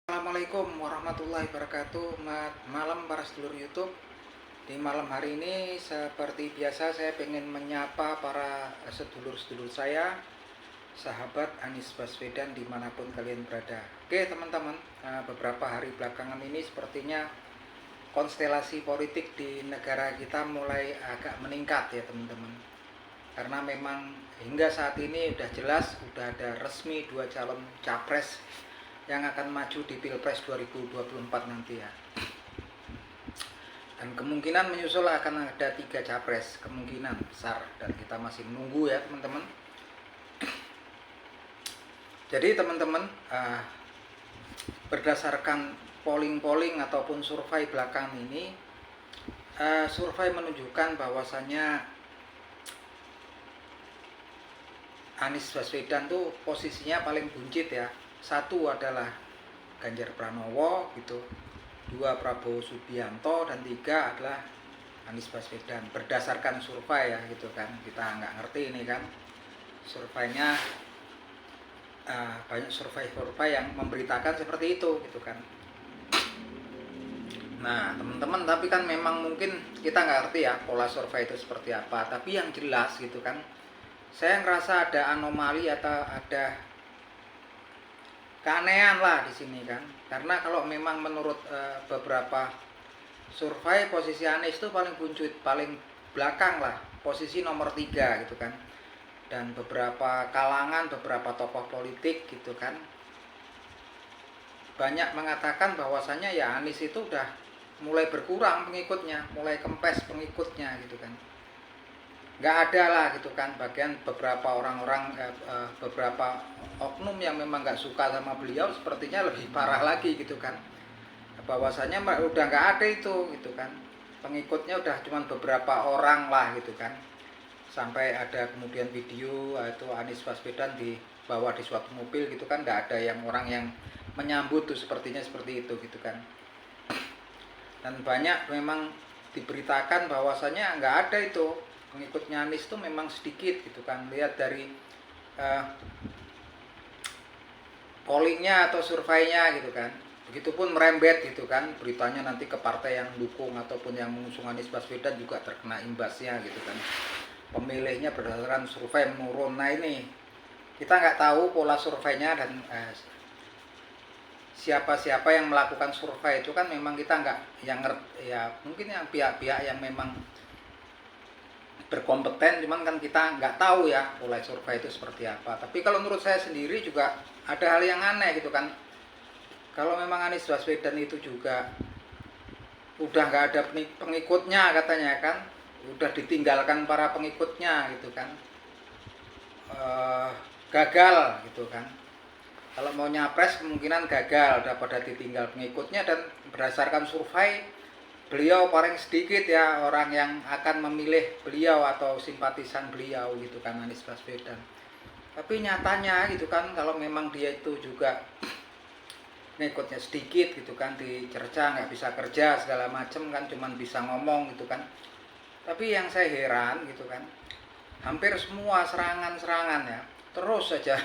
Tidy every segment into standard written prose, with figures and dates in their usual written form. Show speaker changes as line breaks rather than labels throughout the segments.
Assalamualaikum warahmatullahi wabarakatuh. Malam para sedulur YouTube. Di malam hari ini seperti biasa saya pengen menyapa para sedulur-sedulur saya, sahabat Anies Baswedan dimanapun kalian berada. Oke teman-teman, beberapa hari belakangan ini sepertinya konstelasi politik di negara kita mulai agak meningkat ya teman-teman. Karena memang hingga saat ini udah jelas, udah ada resmi 2 calon capres yang akan maju di Pilpres 2024 nanti ya. Dan kemungkinan menyusul akan ada 3 capres, kemungkinan besar, dan kita masih menunggu ya teman-teman. Jadi teman-teman, berdasarkan polling ataupun survei belakang ini, survei menunjukkan bahwasannya Anies Baswedan tuh posisinya paling buncit ya. 1 adalah Ganjar Pranowo gitu, 2 Prabowo Subianto, dan 3 adalah Anies Baswedan. Berdasarkan survei ya gitu kan, kita nggak ngerti ini kan surveinya, banyak survei yang memberitakan seperti itu gitu kan. Nah teman-teman, tapi kan memang mungkin kita nggak ngerti ya pola survei itu seperti apa. Tapi yang jelas gitu kan, saya ngerasa ada anomali atau ada keanehan lah di sini kan. Karena kalau memang menurut beberapa survei, posisi Anies itu paling buncit, paling belakang lah, posisi nomor 3 gitu kan. Dan beberapa kalangan, beberapa tokoh politik gitu kan, banyak mengatakan bahwasannya ya Anies itu udah mulai berkurang pengikutnya, mulai kempes pengikutnya gitu kan. Nggak ada lah gitu kan, bagian beberapa orang-orang, beberapa oknum yang memang nggak suka sama beliau sepertinya lebih parah lagi gitu kan, bahwasanya udah nggak ada itu gitu kan, pengikutnya udah cuman beberapa orang lah gitu kan. Sampai ada kemudian video itu Anies Baswedan dibawa di suatu mobil gitu kan, nggak ada yang orang yang menyambut tuh, sepertinya seperti itu gitu kan. Dan banyak memang diberitakan bahwasanya nggak ada itu, pengikutnya Anies itu memang sedikit gitu kan. Lihat dari pollingnya atau surveinya gitu kan, begitupun merembet gitu kan, beritanya nanti ke partai yang dukung ataupun yang mengusung Anies Baswedan juga terkena imbasnya gitu kan. Pemilihnya berdasarkan survei menurun. Nah ini kita nggak tahu pola surveinya dan siapa-siapa yang melakukan survei itu kan, memang kita nggak yang ngerti ya, mungkin yang pihak-pihak yang memang berkompeten, cuman kan kita nggak tahu ya pola survei itu seperti apa. Tapi kalau menurut saya sendiri juga ada hal yang aneh gitu kan. Kalau memang Anies Baswedan itu juga udah nggak ada pengikutnya katanya kan, udah ditinggalkan para pengikutnya gitu kan, gagal gitu kan. Kalau mau nyapres kemungkinan gagal daripada ditinggal pengikutnya. Dan berdasarkan survei, beliau paling sedikit ya orang yang akan memilih beliau atau simpatisan beliau gitu kan, Anies Baswedan. Tapi nyatanya gitu kan, kalau memang dia itu juga pengikutnya sedikit gitu kan, dicerca, nggak bisa kerja segala macem kan, cuman bisa ngomong gitu kan. Tapi yang saya heran gitu kan, hampir semua serangan ya terus saja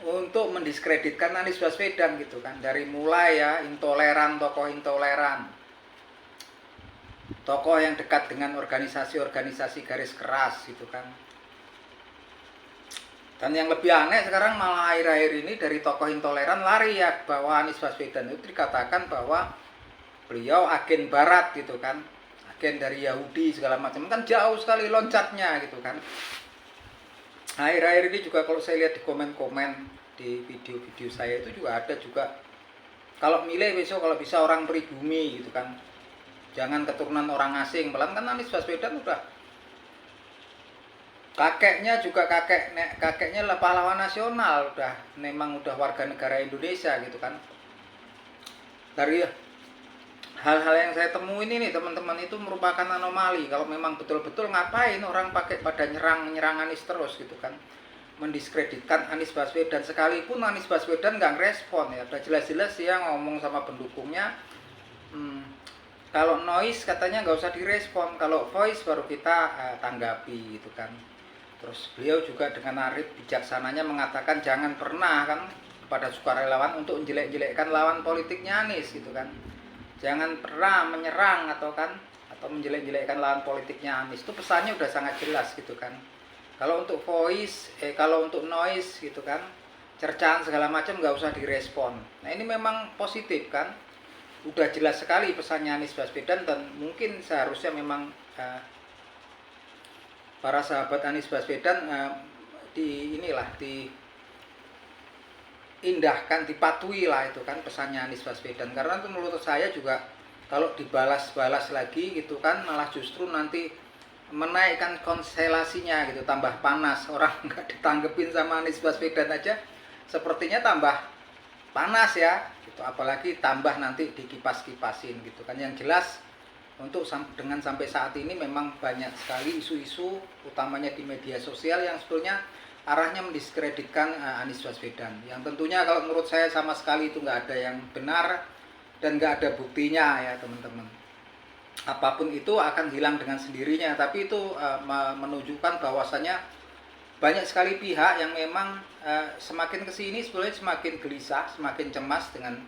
untuk mendiskreditkan Anies Baswedan gitu kan. Dari mulai ya intoleran, tokoh yang dekat dengan organisasi garis keras gitu kan. Dan yang lebih aneh sekarang malah akhir-akhir ini dari tokoh intoleran lari ya, bahwa Anies Baswedan itu dikatakan bahwa beliau agen barat gitu kan, agen dari Yahudi segala macam. Kan jauh sekali loncatnya gitu kan. Akhir-akhir ini juga kalau saya lihat di komen-komen di video-video saya itu juga ada juga, kalau milih besok kalau bisa orang pribumi gitu kan, jangan keturunan orang asing. Malah kan Anies Baswedan udah kakeknya juga kakeknya lah pahlawan nasional, udah memang udah warga negara Indonesia gitu kan. Dari hal-hal yang saya temuin ini teman-teman, itu merupakan anomali. Kalau memang betul-betul ngapain orang pakai pada nyerang Anies terus gitu kan, mendiskreditkan Anies Baswedan. Sekalipun Anies Baswedan nggak ngerespon ya, udah jelas-jelas dia ngomong sama pendukungnya, kalau noise katanya nggak usah direspon, kalau voice baru kita tanggapi gitu kan. Terus beliau juga dengan arif bijaksananya mengatakan jangan pernah kan kepada sukarelawan untuk menjelek-jelekkan lawan politiknya Anies gitu kan. Jangan pernah menyerang atau menjelek-jelekkan lawan politiknya Anies. Itu pesannya udah sangat jelas gitu kan. Kalau untuk kalau untuk noise gitu kan, cercaan segala macam nggak usah direspon. Nah ini memang positif kan, udah jelas sekali pesannya Anies Baswedan, dan mungkin seharusnya memang para sahabat Anies Baswedan diindahkan, dipatuhi lah itu kan pesannya Anies Baswedan. Karena itu menurut saya juga kalau dibalas-balas lagi gitu kan, malah justru nanti menaikkan konstelasinya gitu, tambah panas. Orang nggak ditanggepin sama Anies Baswedan aja sepertinya tambah panas ya gitu, apalagi tambah nanti dikipas-kipasin gitu kan. Yang jelas dengan sampai saat ini memang banyak sekali isu-isu utamanya di media sosial yang sebetulnya arahnya mendiskreditkan Anies Baswedan, yang tentunya kalau menurut saya sama sekali itu nggak ada yang benar dan nggak ada buktinya ya teman-teman. Apapun itu akan hilang dengan sendirinya, tapi itu menunjukkan bahwasannya banyak sekali pihak yang memang semakin kesini sebetulnya semakin gelisah, semakin cemas dengan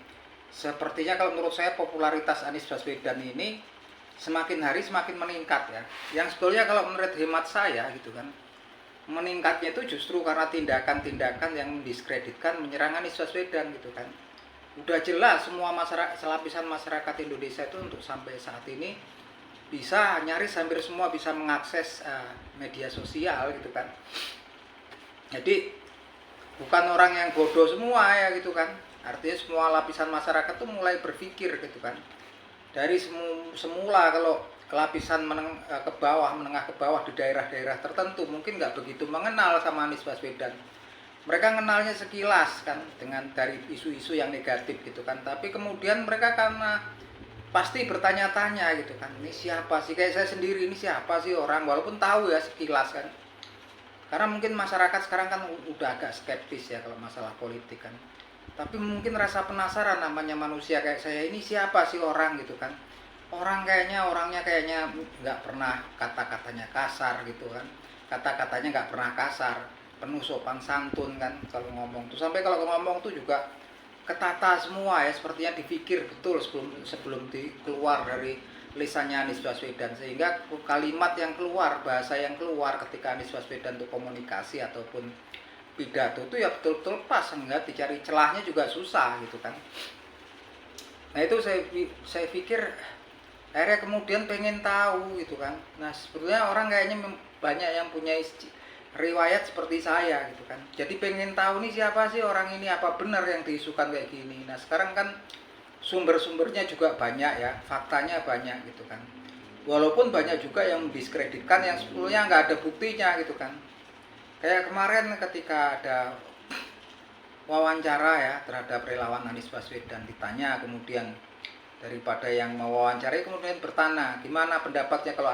sepertinya kalau menurut saya popularitas Anies Baswedan ini semakin hari semakin meningkat ya. Yang sebetulnya kalau menurut hemat saya gitu kan, meningkatnya itu justru karena tindakan-tindakan yang mendiskreditkan, menyerang Anies Baswedan gitu kan. Udah jelas semua lapisan masyarakat Indonesia itu untuk sampai saat ini bisa nyaris hampir semua bisa mengakses media sosial gitu kan. Jadi bukan orang yang bodoh semua ya gitu kan. Artinya semua lapisan masyarakat tuh mulai berpikir gitu kan. Dari semula kalau lapisan menengah ke bawah di daerah-daerah tertentu mungkin nggak begitu mengenal sama Anies Baswedan. Mereka kenalnya sekilas kan dari isu-isu yang negatif gitu kan. Tapi kemudian mereka karena pasti bertanya-tanya gitu kan, ini siapa sih, kayak saya sendiri, ini siapa sih orang, walaupun tahu ya sekilas kan. Karena mungkin masyarakat sekarang kan udah agak skeptis ya kalau masalah politik kan. Tapi mungkin rasa penasaran, namanya manusia kayak saya, ini siapa sih orang gitu kan. Orangnya kayaknya nggak pernah kata-katanya kasar gitu kan. Kata-katanya nggak pernah kasar, penuh sopan santun kan kalau ngomong tuh. Sampai kalau ngomong tuh juga ketata semua ya, sepertinya dipikir betul sebelum keluar dari lisannya Anies Baswedan, sehingga kalimat yang keluar, bahasa yang keluar ketika Anies Baswedan tuh komunikasi ataupun pidato itu ya betul-betul pas, enggak dicari celahnya juga susah gitu kan. Nah itu saya pikir akhirnya kemudian pengen tahu gitu kan. Nah sebetulnya orang kayaknya banyak yang punya riwayat seperti saya gitu kan. Jadi pengen tahu nih siapa sih orang ini, apa benar yang diisukan kayak gini. Nah sekarang kan sumber-sumbernya juga banyak ya, faktanya banyak gitu kan. Walaupun banyak juga yang mendiskreditkan yang sebetulnya nggak ada buktinya gitu kan. Kayak kemarin ketika ada wawancara ya terhadap relawan Anies Baswedan, ditanya kemudian daripada yang mewawancarai kemudian bertanya gimana pendapatnya kalau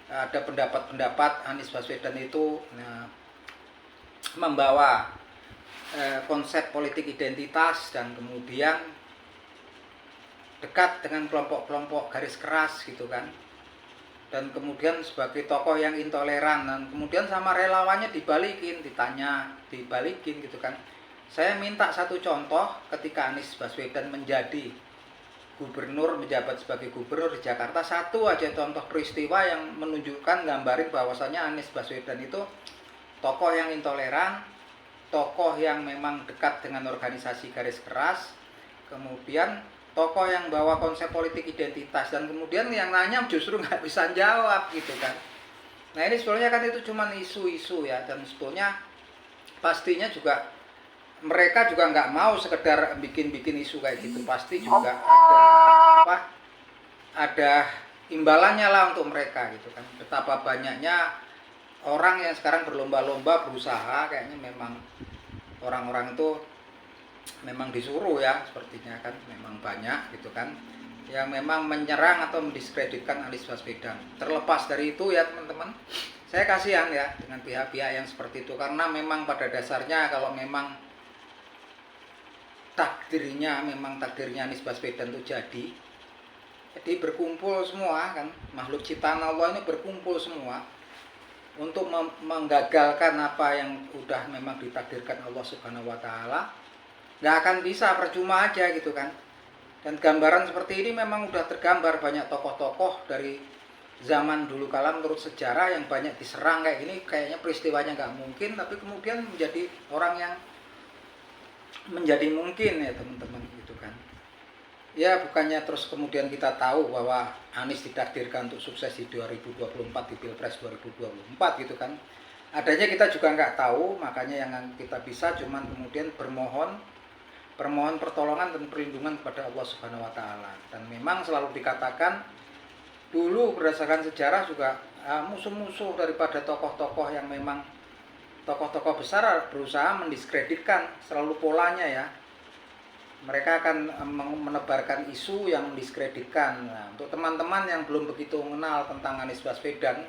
ada pendapat Anies Baswedan itu membawa konsep politik identitas dan kemudian dekat dengan kelompok-kelompok garis keras gitu kan, dan kemudian sebagai tokoh yang intoleran, dan kemudian sama relawannya dibalikin gitu kan. Saya minta satu contoh ketika Anies Baswedan menjadi gubernur, menjabat sebagai gubernur di Jakarta, satu aja contoh peristiwa yang menunjukkan, gambarin bahwasannya Anies Baswedan itu tokoh yang intoleran, tokoh yang memang dekat dengan organisasi garis keras, kemudian tokoh yang bawa konsep politik identitas, dan kemudian yang nanya justru nggak bisa jawab gitu kan. Nah ini sebetulnya kan itu cuma isu-isu ya, dan sebetulnya pastinya juga mereka juga nggak mau sekedar bikin isu kayak gitu, pasti juga ada imbalannya lah untuk mereka gitu kan. Betapa banyaknya orang yang sekarang berlomba-lomba berusaha, kayaknya memang orang-orang itu memang disuruh ya sepertinya kan, memang banyak gitu kan yang memang menyerang atau mendiskreditkan Anies Baswedan. Terlepas dari itu ya teman-teman, saya kasihan ya dengan pihak-pihak yang seperti itu, karena memang pada dasarnya kalau memang takdirnya Anies Baswedan itu jadi berkumpul semua kan, makhluk ciptaan Allah ini berkumpul semua, untuk menggagalkan apa yang udah memang ditakdirkan Allah Subhanahu wa taala, nggak akan bisa, percuma aja gitu kan. Dan gambaran seperti ini memang udah tergambar banyak tokoh-tokoh dari zaman dulu kala menurut sejarah yang banyak diserang kayak gini, kayaknya peristiwanya nggak mungkin, tapi kemudian menjadi orang yang menjadi mungkin ya teman-teman gitu kan. Ya bukannya terus kemudian kita tahu bahwa Anies ditakdirkan untuk sukses di 2024 di Pilpres 2024 gitu kan. Adanya kita juga nggak tahu, makanya yang kita bisa cuman kemudian permohon pertolongan dan perlindungan kepada Allah Subhanahu wa taala. Dan memang selalu dikatakan dulu berdasarkan sejarah juga musuh-musuh daripada tokoh-tokoh yang memang tokoh-tokoh besar berusaha mendiskreditkan, selalu polanya ya. Mereka akan menebarkan isu yang mendiskreditkan. Nah, untuk teman-teman yang belum begitu mengenal tentang Anies Baswedan,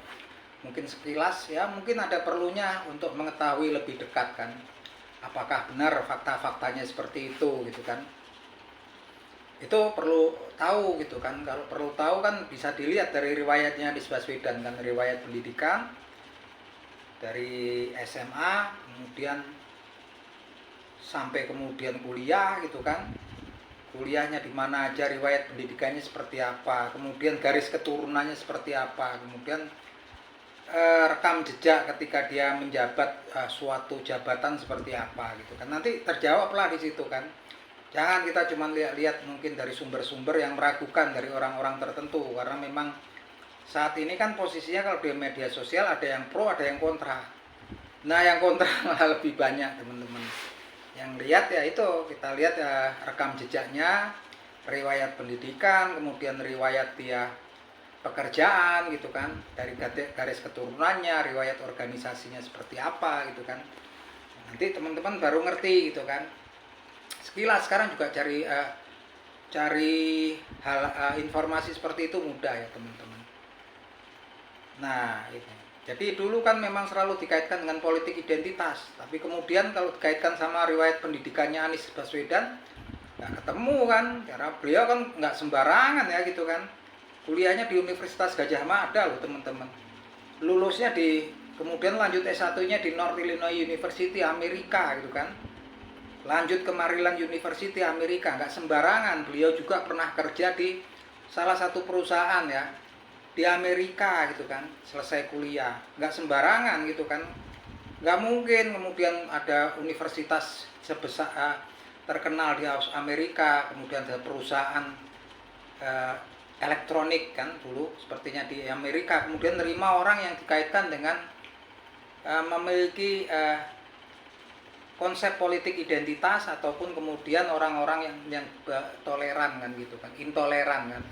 mungkin sekilas ya, mungkin ada perlunya untuk mengetahui lebih dekat kan. Apakah benar fakta-faktanya seperti itu gitu kan. Itu perlu tahu gitu kan. Kalau perlu tahu kan bisa dilihat dari riwayatnya Anies Baswedan kan, riwayat pendidikan dari SMA kemudian sampai kemudian kuliah gitu kan. Kuliahnya di mana aja, riwayat pendidikannya seperti apa, kemudian garis keturunannya seperti apa, kemudian rekam jejak ketika dia menjabat suatu jabatan seperti apa gitu kan. Nanti terjawablah di situ kan. Jangan kita cuma lihat mungkin dari sumber-sumber yang meragukan dari orang-orang tertentu, karena memang saat ini kan posisinya kalau di media sosial ada yang pro, ada yang kontra. Nah, yang kontra malah lebih banyak teman-teman. Yang lihat ya itu, kita lihat ya rekam jejaknya, riwayat pendidikan, kemudian riwayat dia pekerjaan gitu kan, dari garis keturunannya, riwayat organisasinya seperti apa gitu kan. Nanti teman-teman baru ngerti gitu kan. Sekilas sekarang juga cari informasi seperti itu mudah ya teman-teman. Nah itu. Jadi dulu kan memang selalu dikaitkan dengan politik identitas, tapi kemudian kalau dikaitkan sama riwayat pendidikannya Anies Baswedan nggak ketemu kan, karena beliau kan nggak sembarangan ya gitu kan. Kuliahnya di Universitas Gajah Mada loh teman-teman. Lulusnya kemudian lanjut S1-nya di North Illinois University Amerika gitu kan. Lanjut ke Maryland University Amerika, nggak sembarangan. Beliau juga pernah kerja di salah satu perusahaan ya di Amerika gitu kan, selesai kuliah. Nggak sembarangan gitu kan. Nggak mungkin kemudian ada universitas sebesar terkenal di Amerika, kemudian ada perusahaan elektronik kan dulu sepertinya di Amerika, kemudian nerima orang yang dikaitkan dengan memiliki konsep politik identitas ataupun kemudian orang-orang yang toleran kan gitu kan, intoleran kan.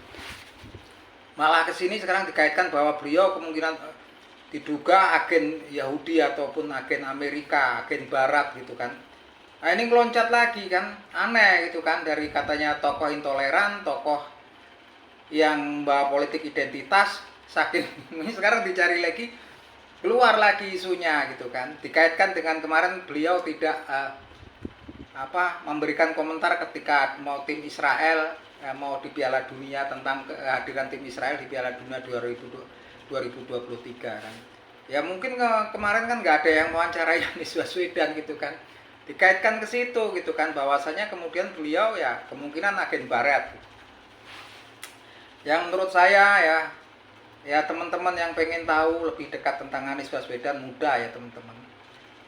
Malah kesini sekarang dikaitkan bahwa beliau kemungkinan diduga agen Yahudi ataupun agen Amerika, agen Barat gitu kan. Nah ini meloncat lagi kan, aneh gitu kan, dari katanya tokoh intoleran, tokoh yang bawa politik identitas, saking ini sekarang dicari lagi, keluar lagi isunya gitu kan, dikaitkan dengan kemarin beliau tidak memberikan komentar ketika mau tim Israel mau di Piala Dunia, tentang kehadiran tim Israel di Piala Dunia 2023 kan. Ya mungkin kemarin kan nggak ada yang mewawancarai Anies Baswedan gitu kan, dikaitkan ke situ gitu kan, bahwasanya kemudian beliau ya kemungkinan agen Barat. Yang menurut saya ya teman-teman yang pengen tahu lebih dekat tentang Anies Baswedan, mudah ya teman-teman.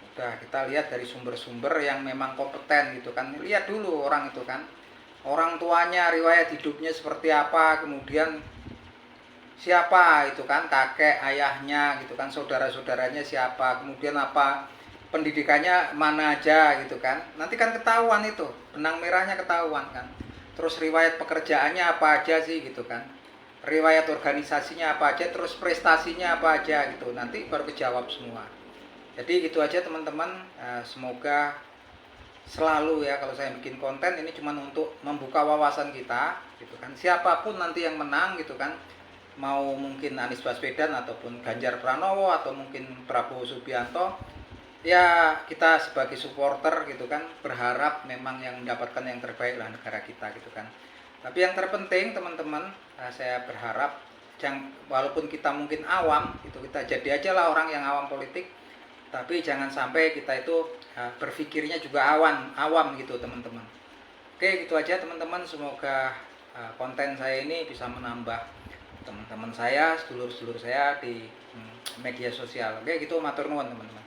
Mudah, kita lihat dari sumber-sumber yang memang kompeten gitu kan. Lihat dulu orang itu kan, orang tuanya, riwayat hidupnya seperti apa, kemudian siapa itu kan, kakek, ayahnya gitu kan, saudara-saudaranya siapa, kemudian apa pendidikannya mana aja gitu kan. Nanti kan ketahuan itu, benang merahnya ketahuan kan. Terus riwayat pekerjaannya apa aja sih gitu kan, riwayat organisasinya apa aja, terus prestasinya apa aja gitu, nanti baru kejawab semua. Jadi gitu aja teman-teman, semoga selalu ya kalau saya bikin konten ini cuma untuk membuka wawasan kita gitu kan. Siapapun nanti yang menang gitu kan, mau mungkin Anies Baswedan ataupun Ganjar Pranowo atau mungkin Prabowo Subianto, ya kita sebagai supporter gitu kan berharap memang yang mendapatkan yang terbaik lah negara kita gitu kan. Tapi yang terpenting teman-teman, saya berharap walaupun kita mungkin awam itu, kita jadi aja lah orang yang awam politik, tapi jangan sampai kita itu berpikirnya juga awam gitu teman-teman. Oke, gitu aja teman-teman, semoga konten saya ini bisa menambah teman-teman saya, sedulur-sedulur saya di media sosial. Oke, gitu, matur nuwun teman-teman.